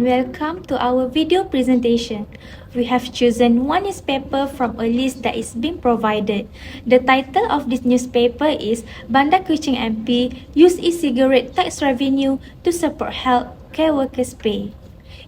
welcome to our video presentation. We have chosen one newspaper from a list that is being provided. The title of this newspaper is Bandar Kuching MP Use E-cigarette tax revenue to support healthcare workers' pay.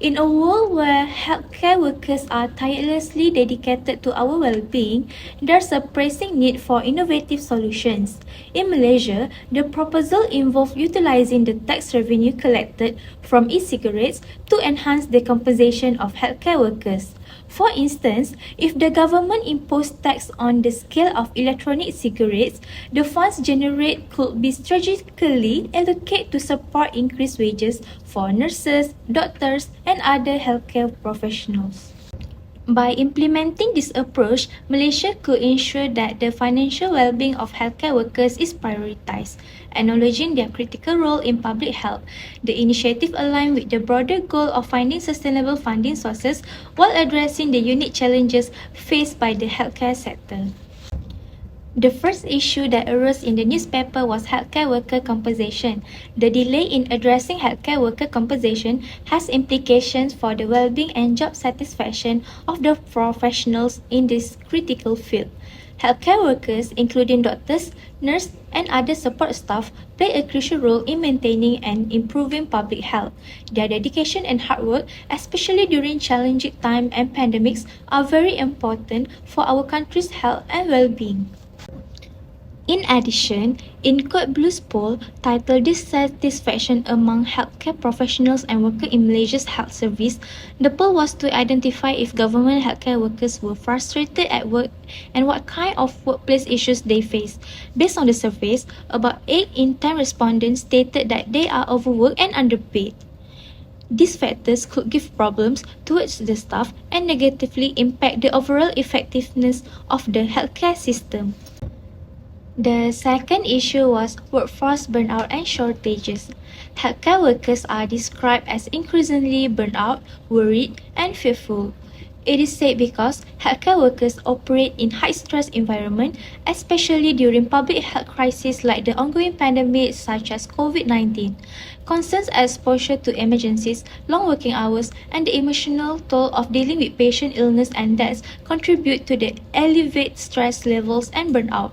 In a world where healthcare workers are tirelessly dedicated to our well-being, there's a pressing need for innovative solutions. In Malaysia, the proposal involved utilizing the tax revenue collected from e-cigarettes to enhance the compensation of healthcare workers. For instance, if the government imposed tax on the scale of electronic cigarettes, the funds generated could be strategically allocated to support increased wages for nurses, doctors, and other healthcare professionals. By implementing this approach, Malaysia could ensure that the financial well-being of healthcare workers is prioritized. Acknowledging their critical role in public health, the initiative aligns with the broader goal of finding sustainable funding sources while addressing the unique challenges faced by the healthcare sector. The first issue that arose in the newspaper was healthcare worker compensation. The delay in addressing healthcare worker compensation has implications for the well-being and job satisfaction of the professionals in this critical field. Healthcare workers, including doctors, nurses, and other support staff, play a crucial role in maintaining and improving public health. Their dedication and hard work, especially during challenging times and pandemics, are very important for our country's health and well-being. In addition, in Code Blue's poll titled Dissatisfaction Among Healthcare Professionals and Workers in Malaysia's Health Service, the poll was to identify if government healthcare workers were frustrated at work and what kind of workplace issues they face. Based on the surveys, about 8 in 10 respondents stated that they are overworked and underpaid. These factors could give problems towards the staff and negatively impact the overall effectiveness of the healthcare system. The second issue was workforce burnout and shortages. Healthcare workers are described as increasingly burnt out, worried, and fearful. It is said because healthcare workers operate in high-stress environment, especially during public health crises like the ongoing pandemic such as COVID-19. Concerns exposure to emergencies, long working hours, and the emotional toll of dealing with patient illness and deaths contribute to the elevated stress levels and burnout.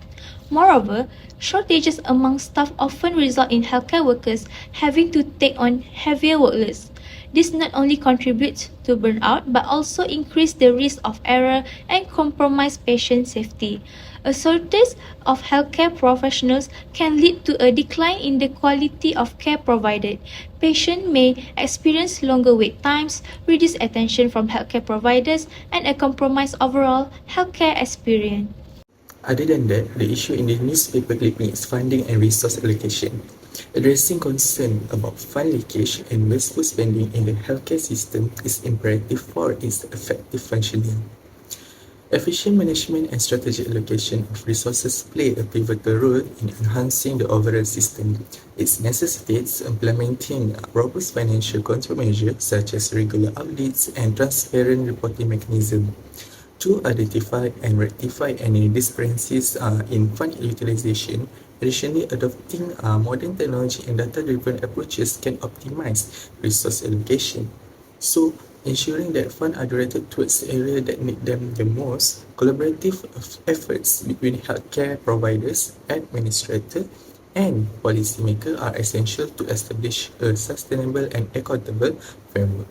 Moreover, shortages among staff often result in healthcare workers having to take on heavier workloads. This not only contributes to burnout but also increase the risk of error and compromise patient safety. A shortage of healthcare professionals can lead to a decline in the quality of care provided. Patients may experience longer wait times, reduced attention from healthcare providers, and a compromised overall healthcare experience. Other than that, the issue in the newspaper clipping is funding and resource allocation. Addressing concern about fund leakage and wasteful spending in the healthcare system is imperative for its effective functioning. Efficient management and strategic allocation of resources play a pivotal role in enhancing the overall system. It necessitates implementing robust financial control measures such as regular audits and transparent reporting mechanisms to identify and rectify any discrepancies in fund utilization. Additionally, adopting modern technology and data-driven approaches can optimize resource allocation. So, ensuring that funds are directed towards the areas that need them the most, collaborative efforts between healthcare providers, administrators, and policymakers are essential to establish a sustainable and accountable framework.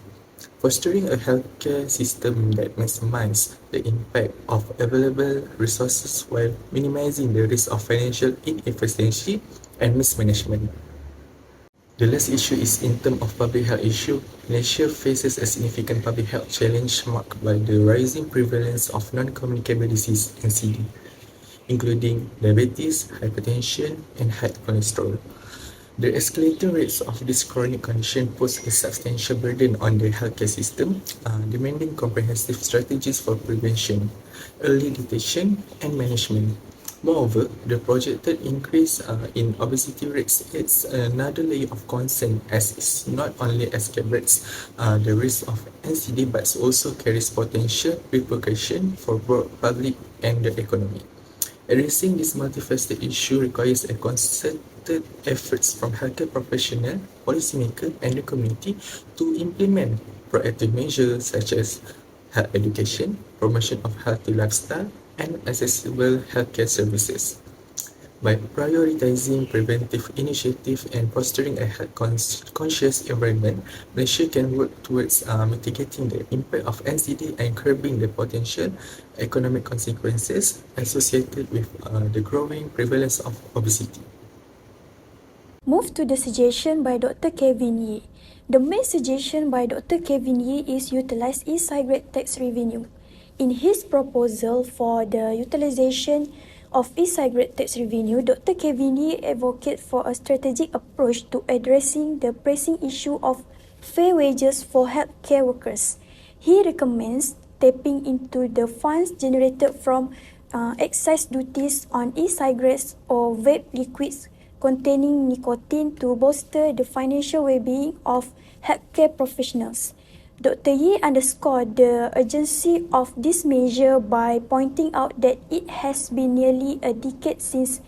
Fostering a healthcare system that maximizes the impact of available resources while minimizing the risk of financial inefficiency and mismanagement. The last issue is in terms of public health issue. Malaysia faces a significant public health challenge marked by the rising prevalence of non-communicable disease (NCD), including diabetes, hypertension, and high cholesterol. The escalating rates of this chronic condition pose a substantial burden on the healthcare system, demanding comprehensive strategies for prevention, early detection, and management. Moreover, the projected increase in obesity rates adds another layer of concern, as it not only exacerbates the risk of NCD but also carries potential repercussions for both public and the economy. Addressing this multifaceted issue requires a concerted efforts from healthcare professionals, policymakers, and the community to implement proactive measures such as health education, promotion of healthy lifestyle, and accessible healthcare services. By prioritizing preventive initiatives and fostering a health-conscious environment, Malaysia can work towards mitigating the impact of NCD and curbing the potential economic consequences associated with the growing prevalence of obesity. Move to the suggestion by Dr. Kevin Yee. The main suggestion by Dr. Kevin Yee is utilize e-cigarette tax revenue. In his proposal for the utilization of e-cigarette tax revenue, Dr. Kevin Yee advocates for a strategic approach to addressing the pressing issue of fair wages for healthcare workers. He recommends tapping into the funds generated from excise duties on e-cigarettes or vape liquids containing nicotine to bolster the financial well-being of healthcare professionals. Dr. Yee underscored the urgency of this measure by pointing out that it has been nearly a decade since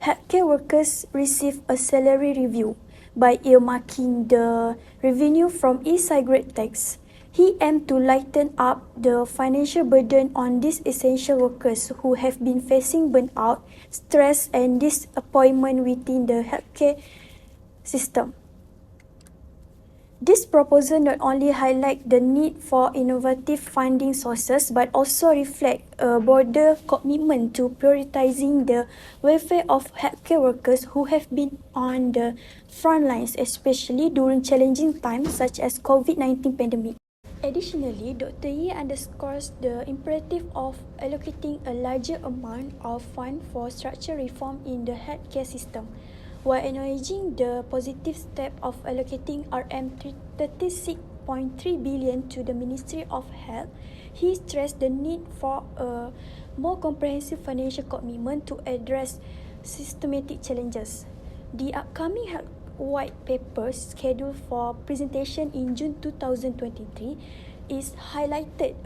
healthcare workers received a salary review. By earmarking the revenue from e-cigarette tax, he aimed to lighten up the financial burden on these essential workers who have been facing burnout, stress, and disappointment within the healthcare system. This proposal not only highlights the need for innovative funding sources but also reflects a broader commitment to prioritizing the welfare of healthcare workers who have been on the front lines, especially during challenging times such as COVID-19 pandemic. Additionally, Dr. Yee underscores the imperative of allocating a larger amount of funds for structural reform in the healthcare system. While acknowledging the positive step of allocating RM36.3 billion to the Ministry of Health, he stressed the need for a more comprehensive financial commitment to address systematic challenges. The upcoming health white paper scheduled for presentation in June 2023 is highlighted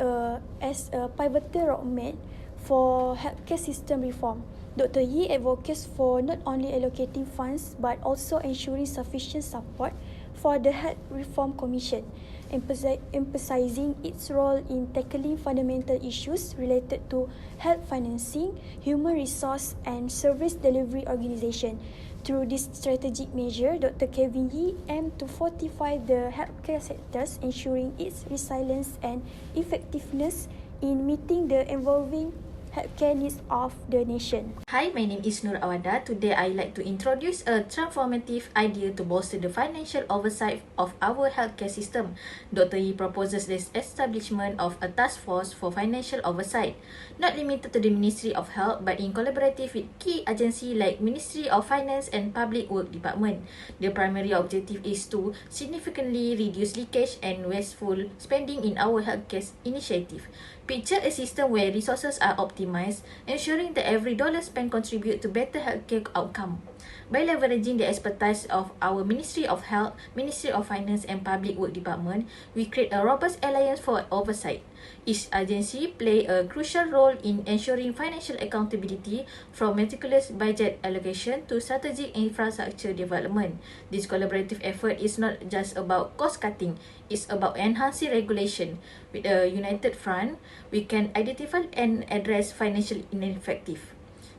as a pivotal roadmap for healthcare system reform. Dr. Yee advocates for not only allocating funds but also ensuring sufficient support for the Health Reform Commission, emphasizing its role in tackling fundamental issues related to health financing, human resource, and service delivery organization. Through this strategic measure, Dr. Kevin Yee aimed to fortify the healthcare sectors, ensuring its resilience and effectiveness in meeting the evolving healthcare needs of the nation. Hi, my name is Nur Awada. Today, I'd like to introduce a transformative idea to bolster the financial oversight of our healthcare system. Dr. Yee proposes the establishment of a task force for financial oversight, not limited to the Ministry of Health, but in collaborative with key agencies like Ministry of Finance and Public Work Department. The primary objective is to significantly reduce leakage and wasteful spending in our healthcare initiative. Picture a system where resources are optimized, ensuring that every dollar spent contributes to better healthcare outcome. By leveraging the expertise of our Ministry of Health, Ministry of Finance and Public Work Department, we create a robust alliance for oversight. Each agency play a crucial role in ensuring financial accountability, from meticulous budget allocation to strategic infrastructure development. This collaborative effort is not just about cost cutting, it's about enhancing regulation. With a united front, we can identify and address financial ineffective,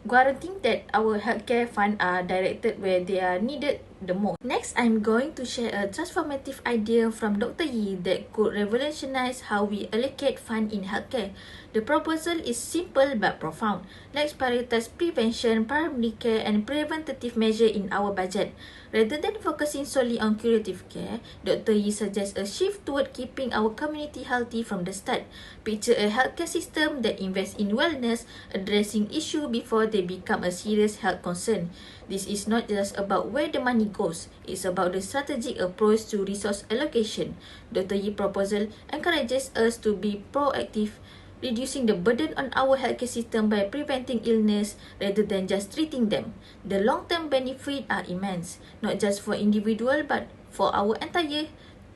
guaranteeing that our healthcare funds are directed where they are needed the most. Next, I'm going to share a transformative idea from Dr. Yee that could revolutionize how we allocate funds in healthcare. The proposal is simple but profound. Let's prioritize prevention, primary care, and preventative measures in our budget. Rather than focusing solely on curative care, Dr. Yee suggests a shift toward keeping our community healthy from the start. Picture a healthcare system that invests in wellness, addressing issues before they become a serious health concern. This is not just about where the money goes, it's about the strategic approach to resource allocation. Dr. Yee's proposal encourages us to be proactive, reducing the burden on our healthcare system by preventing illness rather than just treating them. The long-term benefits are immense, not just for individuals but for our entire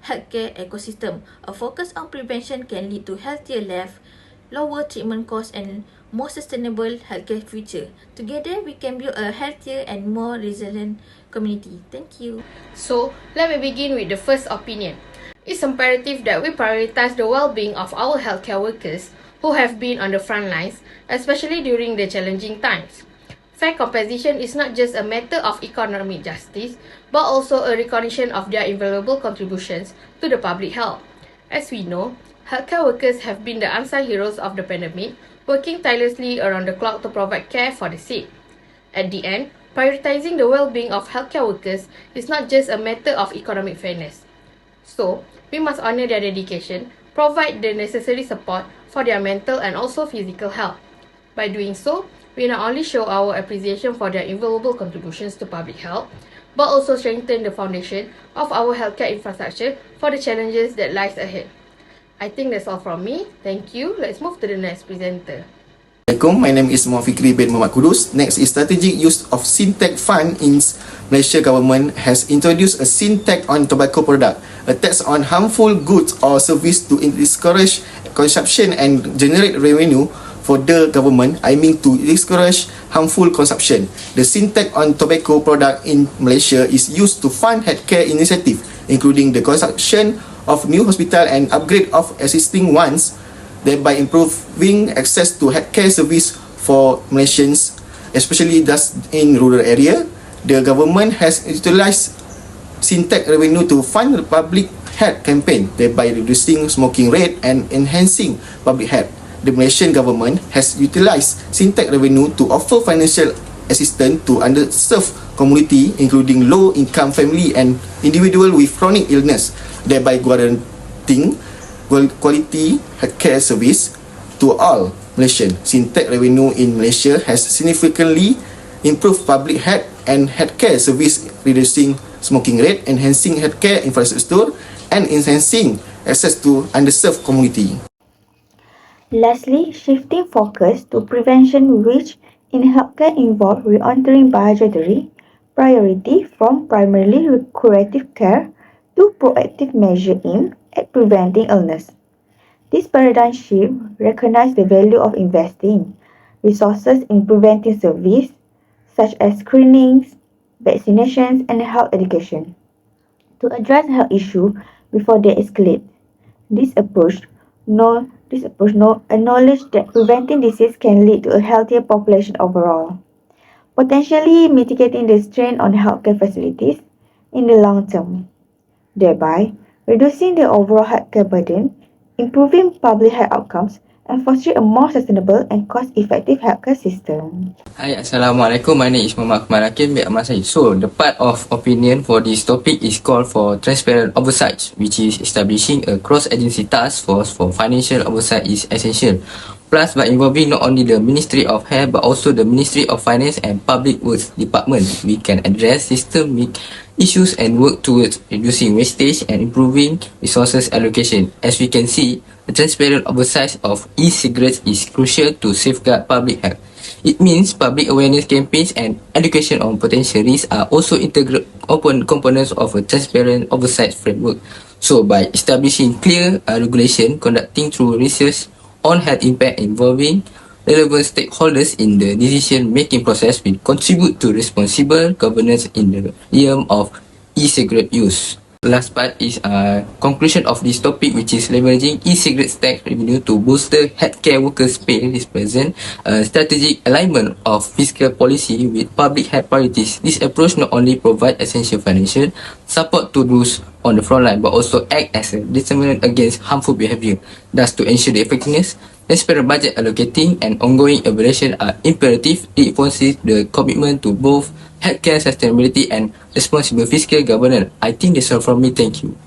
healthcare ecosystem. A focus on prevention can lead to healthier lives, lower treatment costs, and more sustainable healthcare future. Together, we can build a healthier and more resilient community. Thank you. So, let me begin with the first opinion. It's imperative that we prioritize the well-being of our healthcare workers who have been on the front lines, especially during the challenging times. Fair compensation is not just a matter of economic justice, but also a recognition of their invaluable contributions to the public health. As we know, healthcare workers have been the unsung heroes of the pandemic, working tirelessly around the clock to provide care for the sick. At the end, prioritizing the well-being of healthcare workers is not just a matter of economic fairness. So, we must honor their dedication, provide the necessary support for their mental and also physical health. By doing so, we not only show our appreciation for their invaluable contributions to public health, but also strengthen the foundation of our healthcare infrastructure for the challenges that lies ahead. I think that's all from me. Thank you. Let's move to the next presenter. Assalamualaikum, my name is Muhammad Fikri bin Muhammad Kudus. Next is strategic use of Syntech Fund in Malaysia government has introduced a Syntech on tobacco product, a tax on harmful goods or service to discourage consumption and generate revenue for the government, aiming to discourage harmful consumption. The Syntech on tobacco product in Malaysia is used to fund healthcare initiative, including the construction of new hospital and upgrade of existing ones, thereby improving access to healthcare service for Malaysians, especially those in rural area. The government has utilized Syntech revenue to fund the public health campaign, thereby reducing smoking rate and enhancing public health. The Malaysian government has utilized Syntech revenue to offer financial assistance to underserved community, including low-income family and individual with chronic illness, thereby guaranteeing quality healthcare service to all Malaysians. Syntech revenue in Malaysia has significantly improved public health and healthcare service, reducing smoking rate, enhancing healthcare infrastructure, and enhancing access to underserved community. Lastly, shifting focus to prevention, which in healthcare involve re-entering budgetary priority from primarily curative care to proactive measure aimed at preventing illness. This paradigm shift recognizes the value of investing resources in preventive service such as screenings, vaccinations, and health education to address health issues before they escalate. This approach acknowledges that preventing disease can lead to a healthier population overall, potentially mitigating the strain on healthcare facilities in the long term, thereby reducing the overall healthcare burden, improving public health outcomes, and fostering a more sustainable and cost-effective healthcare system. Hi, Assalamualaikum. My name is Muhammad Akmal Hakim bin Ahmad Syed. So, the part of opinion for this topic is called for transparent oversight, which is establishing a cross-agency task force for financial oversight is essential. Plus, by involving not only the Ministry of Health but also the Ministry of Finance and Public Works Department, we can address systemic issues and work towards reducing wastage and improving resources allocation. As we can see, the transparent oversight of e-cigarettes is crucial to safeguard public health. It means public awareness campaigns and education on potential risks are also integral components of a transparent oversight framework. So, by establishing clear regulation, conducting through research on health impact involving relevant stakeholders in the decision-making process will contribute to responsible governance in the realm of e-cigarette use. Last part is conclusion of this topic, which is leveraging e-cigarette tax revenue to bolster healthcare workers' pay. This present strategic alignment of fiscal policy with public health priorities. This approach not only provide essential financial support to those on the front line, but also act as a determinant against harmful behavior. Thus, to ensure the effectiveness, transparent budget allocating and ongoing evaluation are imperative. It enforces the commitment to both healthcare sustainability and responsible fiscal governance. I think that's all from me. Thank you.